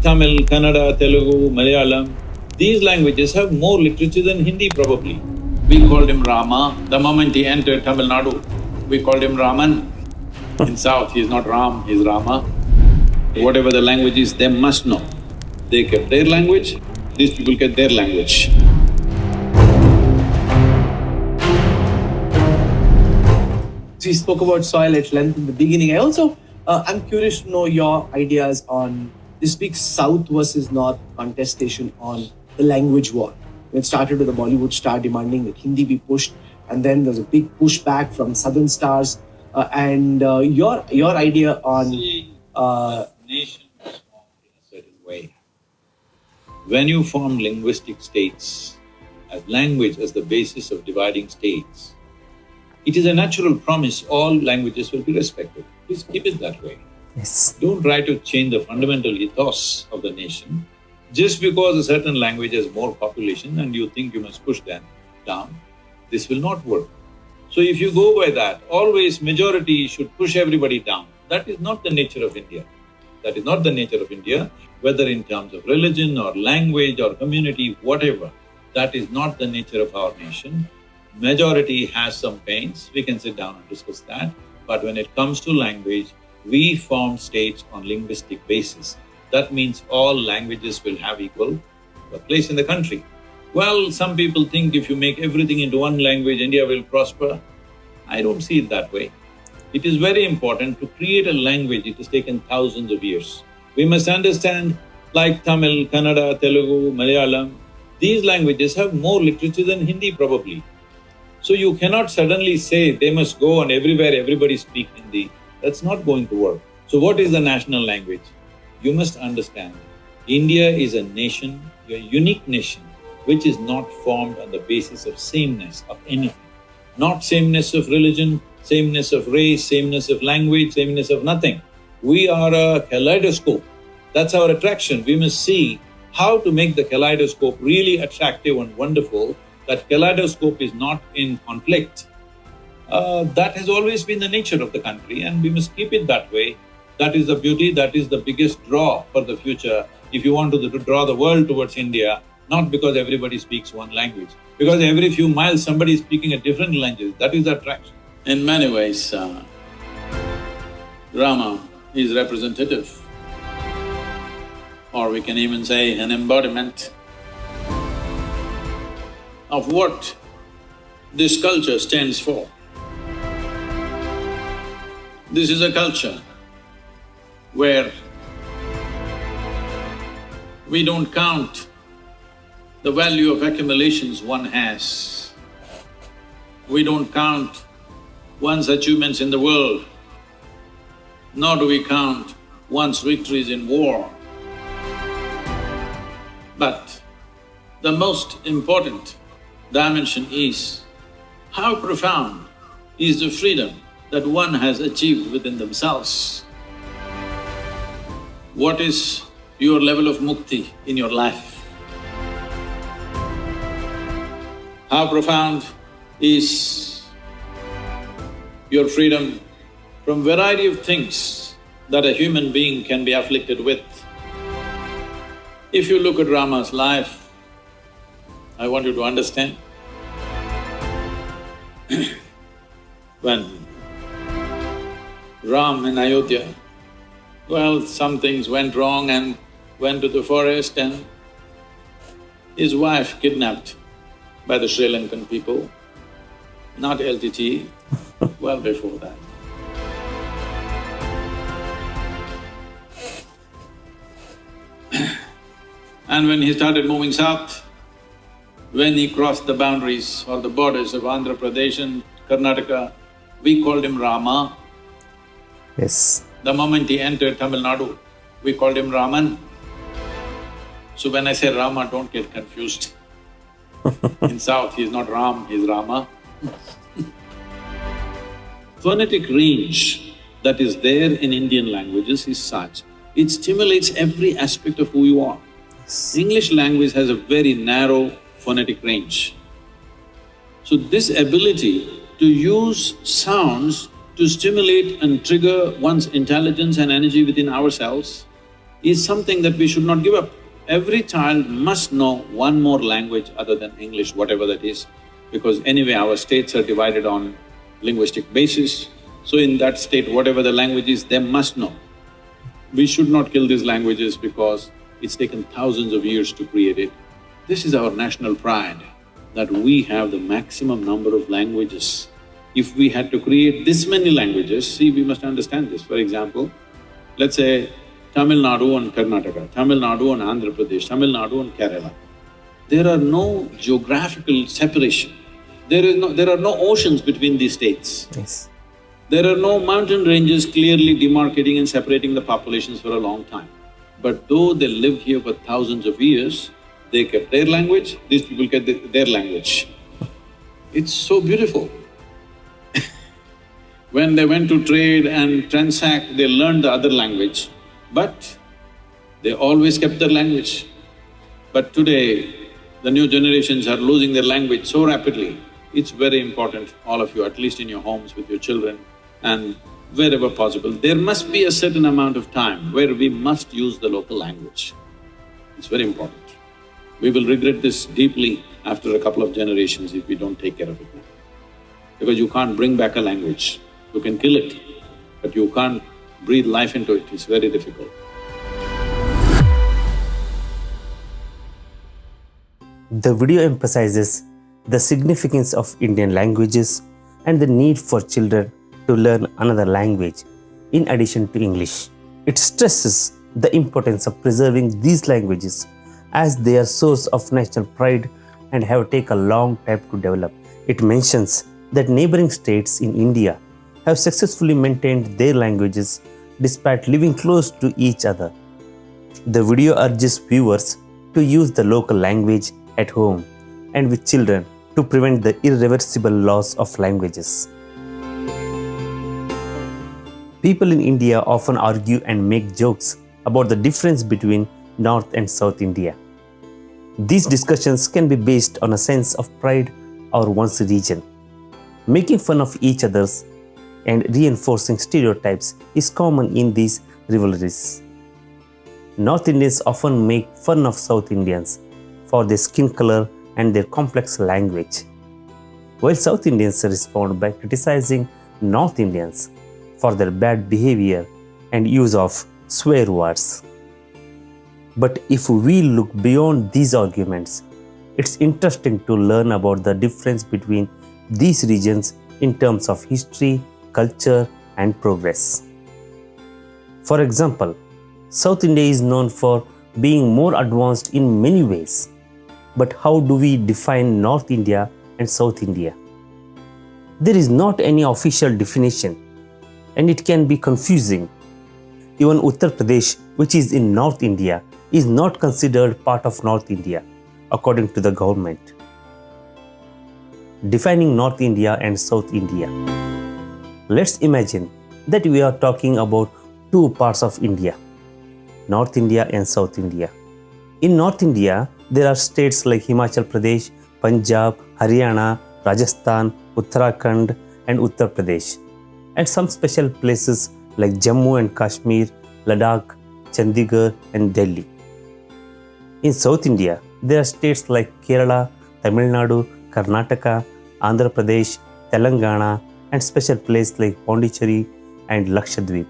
Tamil, Kannada, Telugu, Malayalam, these languages have more literature than Hindi probably. We called him Rama. The moment he entered Tamil Nadu, we called him Raman. In South, he's not Ram, he's Rama. Whatever the language is, they must know. They kept their language, these people kept their language. We spoke about soil at length in the beginning. I'm curious to know your ideas on this big South versus North contestation on the language war. It started with the Bollywood star demanding that Hindi be pushed, and then there's a big pushback from Southern stars. Your idea on Nation was formed in a certain way. When you form linguistic states, as language as the basis of dividing states, it is a natural promise all languages will be respected. Please keep it that way. Yes. Don't try to change the fundamental ethos of the nation just because a certain language has more population and you think you must push them down. This will not work. So if you go by that, always majority should push everybody down. That is not the nature of India. That is not the nature of India, whether in terms of religion or language or community, whatever. That is not the nature of our nation. Majority has some pains, we can sit down and discuss that. But when it comes to language, we form states on linguistic basis. That means all languages will have equal place in the country. Well, some people think if you make everything into one language, India will prosper. I don't see it that way. It is very important to create a language, it has taken thousands of years. We must understand, like Tamil, Kannada, Telugu, Malayalam, these languages have more literature than Hindi probably. So you cannot suddenly say they must go and everywhere everybody speak Hindi. That's not going to work. So what is the national language? You must understand, India is a nation, a unique nation, which is not formed on the basis of sameness of anything. Not sameness of religion, sameness of race, sameness of language, sameness of nothing. We are a kaleidoscope. That's our attraction. We must see how to make the kaleidoscope really attractive and wonderful. That kaleidoscope is not in conflict. That has always been the nature of the country and we must keep it that way. That is the beauty, that is the biggest draw for the future. If you want to draw the world towards India, not because everybody speaks one language, because every few miles somebody is speaking a different language, that is the attraction. In many ways, Rama is representative, or we can even say an embodiment of what this culture stands for. This is a culture where we don't count the value of accumulations one has. We don't count one's achievements in the world, nor do we count one's victories in war. But the most important dimension is how profound is the freedom that one has achieved within themselves. What is your level of mukti in your life? How profound is your freedom from variety of things that a human being can be afflicted with? If you look at Rama's life, I want you to understand, when Ram in Ayodhya, well, some things went wrong and went to the forest and his wife kidnapped by the Sri Lankan people, not LTT, well before that. And when he started moving south, when he crossed the boundaries or the borders of Andhra Pradesh and Karnataka, we called him Rama. Yes. The moment he entered Tamil Nadu, we called him Raman. So when I say Rama, don't get confused. In South, he's not Ram, he's Rama. Phonetic range that is there in Indian languages is such, it stimulates every aspect of who you are. Yes. English language has a very narrow phonetic range. So this ability to use sounds to stimulate and trigger one's intelligence and energy within ourselves is something that we should not give up. Every child must know one more language other than English, whatever that is, because anyway our states are divided on linguistic basis. So in that state, whatever the language is, they must know. We should not kill these languages because it's taken thousands of years to create it. This is our national pride, that we have the maximum number of languages. If we had to create this many languages, see, we must understand this. For example, let's say Tamil Nadu and Karnataka, Tamil Nadu and Andhra Pradesh, Tamil Nadu and Kerala. There are no geographical separation. There are no oceans between these states. Yes. There are no mountain ranges clearly demarcating and separating the populations for a long time. But though they lived here for thousands of years, they kept their language, these people kept their language. It's so beautiful. When they went to trade and transact, they learned the other language, but they always kept their language. But today, the new generations are losing their language so rapidly. It's very important, all of you, at least in your homes with your children and wherever possible, there must be a certain amount of time where we must use the local language. It's very important. We will regret this deeply after a couple of generations if we don't take care of it now. Because you can't bring back a language. You can kill it, but you can't breathe life into it. It's very difficult. The video emphasizes the significance of Indian languages and the need for children to learn another language in addition to English. It stresses the importance of preserving these languages as they are source of national pride and have taken a long time to develop. It mentions that neighboring states in India have successfully maintained their languages despite living close to each other. The video urges viewers to use the local language at home and with children to prevent the irreversible loss of languages. People in India often argue and make jokes about the difference between North and South India. These discussions can be based on a sense of pride over one's region. Making fun of each other's and reinforcing stereotypes is common in these rivalries. North Indians often make fun of South Indians for their skin color and their complex language, while South Indians respond by criticizing North Indians for their bad behavior and use of swear words. But if we look beyond these arguments, it's interesting to learn about the difference between these regions in terms of history, culture, and progress. For example, South India is known for being more advanced in many ways. But how do we define North India and South India? There is not any official definition, and it can be confusing. Even Uttar Pradesh, which is in North India, is not considered part of North India, according to the government. Defining North India and South India. Let's imagine that we are talking about two parts of India, North India and South India. In North India, there are states like Himachal Pradesh, Punjab, Haryana, Rajasthan, Uttarakhand, and Uttar Pradesh, and some special places like Jammu and Kashmir, Ladakh, Chandigarh, and Delhi. In South India, there are states like Kerala, Tamil Nadu, Karnataka, Andhra Pradesh, Telangana, and special places like Puducherry and Lakshadweep.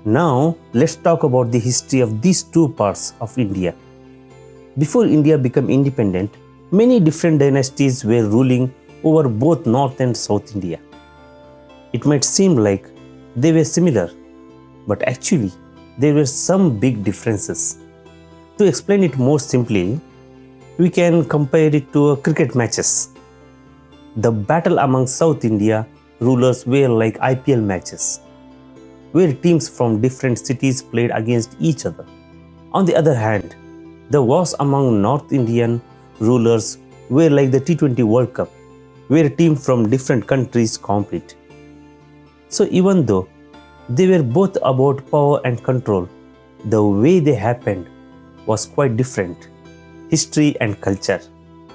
Now, let's talk about the history of these two parts of India. Before India became independent, many different dynasties were ruling over both North and South India. It might seem like they were similar, but actually, there were some big differences. To explain it more simply, we can compare it to cricket matches. The battle among South India rulers were like IPL matches, where teams from different cities played against each other. On the other hand, the wars among North Indian rulers were like the T20 World Cup, where teams from different countries compete. So even though they were both about power and control, the way they happened was quite different. History and culture.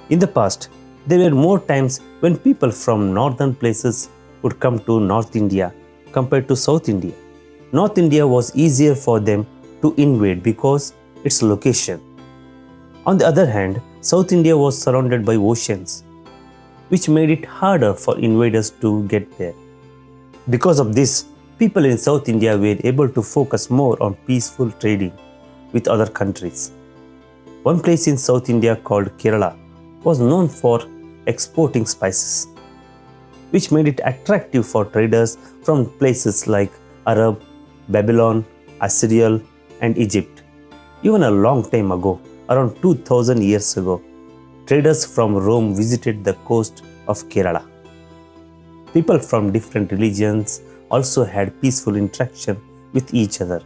In the past, there were more times when people from northern places would come to North India compared to South India. North India was easier for them to invade because its location. On the other hand, South India was surrounded by oceans, which made it harder for invaders to get there. Because of this, people in South India were able to focus more on peaceful trading with other countries. One place in South India called Kerala was known for exporting spices, which made it attractive for traders from places like Arab, Babylon, Assyria, and Egypt. Even a long time ago, around 2000 years ago, traders from Rome visited the coast of Kerala. People from different religions also had peaceful interaction with each other.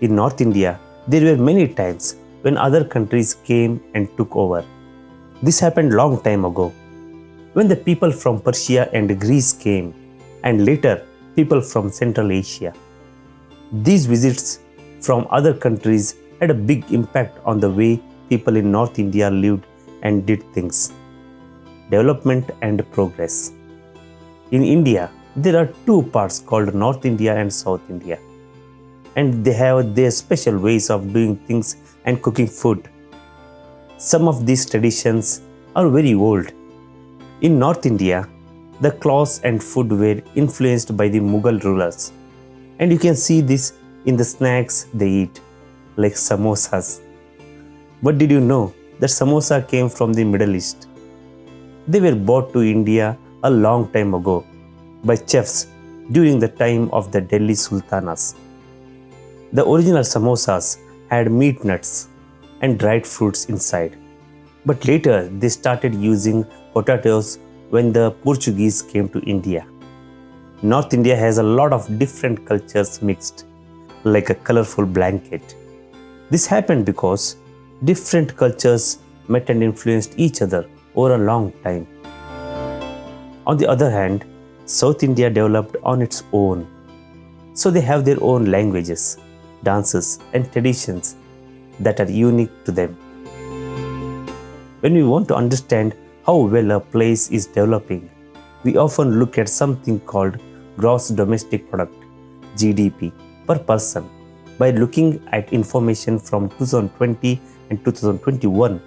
In North India, there were many times when other countries came and took over. This happened long time ago, when the people from Persia and Greece came, and later people from Central Asia. These visits from other countries had a big impact on the way people in North India lived and did things. Development and progress. In India, there are two parts called North India and South India, and they have their special ways of doing things and cooking food. Some of these traditions are very old. In North India, the clothes and food were influenced by the Mughal rulers, and you can see this in the snacks they eat, like samosas. But did you know that samosa came from the Middle East? They were brought to India a long time ago by chefs during the time of the Delhi Sultanas. The original samosas had meat nuts and dried fruits inside, but later they started using potatoes when the Portuguese came to India. North India has a lot of different cultures mixed, like a colorful blanket. This happened because different cultures met and influenced each other over a long time. On the other hand, South India developed on its own. So they have their own languages, dances, and traditions that are unique to them. When we want to understand how well a place is developing, we often look at something called Gross Domestic Product, GDP, per person. By looking at information from 2020 and 2021,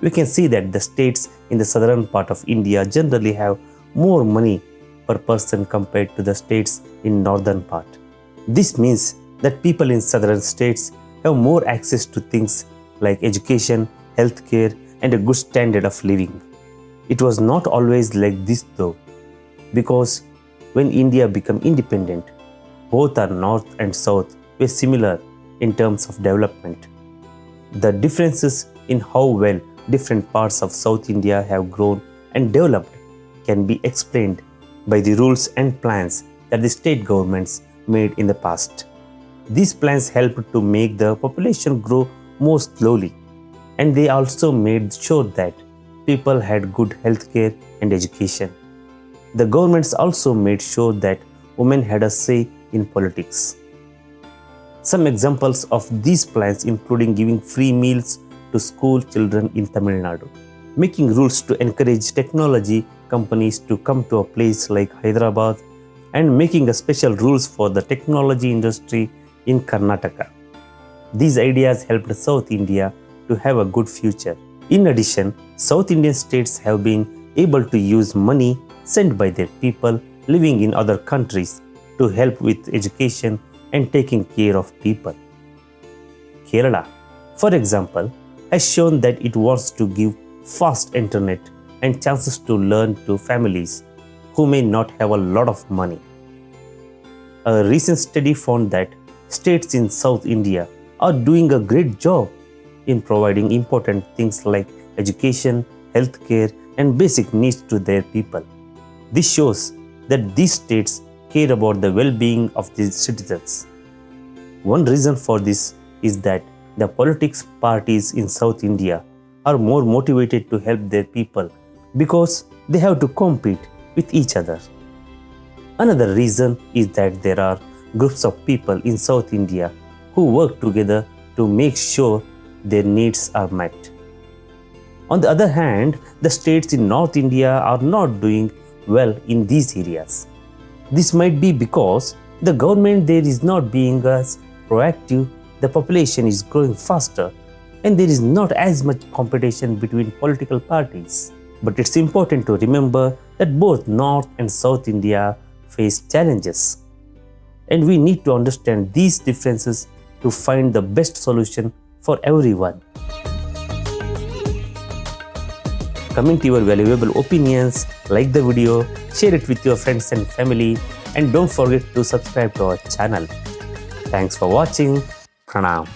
we can see that the states in the southern part of India generally have more money per person compared to the states in northern part. This means that people in southern states have more access to things like education, healthcare, and a good standard of living. It was not always like this though, because when India became independent, both our north and south were similar in terms of development. The differences in how well different parts of South India have grown and developed can be explained by the rules and plans that the state governments made in the past. These plans helped to make the population grow more slowly, and they also made sure that people had good healthcare and education. The governments also made sure that women had a say in politics. Some examples of these plans including giving free meals to school children in Tamil Nadu, making rules to encourage technology companies to come to a place like Hyderabad, and making a special rules for the technology industry in Karnataka. These ideas helped South India to have a good future. In addition, South Indian states have been able to use money sent by their people living in other countries to help with education and taking care of people. Kerala, for example, has shown that it wants to give fast internet and chances to learn to families who may not have a lot of money. A recent study found that states in South India are doing a great job in providing important things like education, healthcare, and basic needs to their people. This shows that these states care about the well-being of their citizens. One reason for this is that the politics parties in South India are more motivated to help their people because they have to compete with each other. Another reason is that there are groups of people in South India who work together to make sure their needs are met. On the other hand, the states in North India are not doing well in these areas. This might be because The government there is not being as proactive, the population is growing faster, and there is not as much competition between political parties. But it's important to remember that both North and South India face challenges, and we need to understand these differences to find the best solution for everyone. Comment your valuable opinions, like the video, share it with your friends and family, and don't forget to subscribe to our channel. Thanks for watching. Pranam.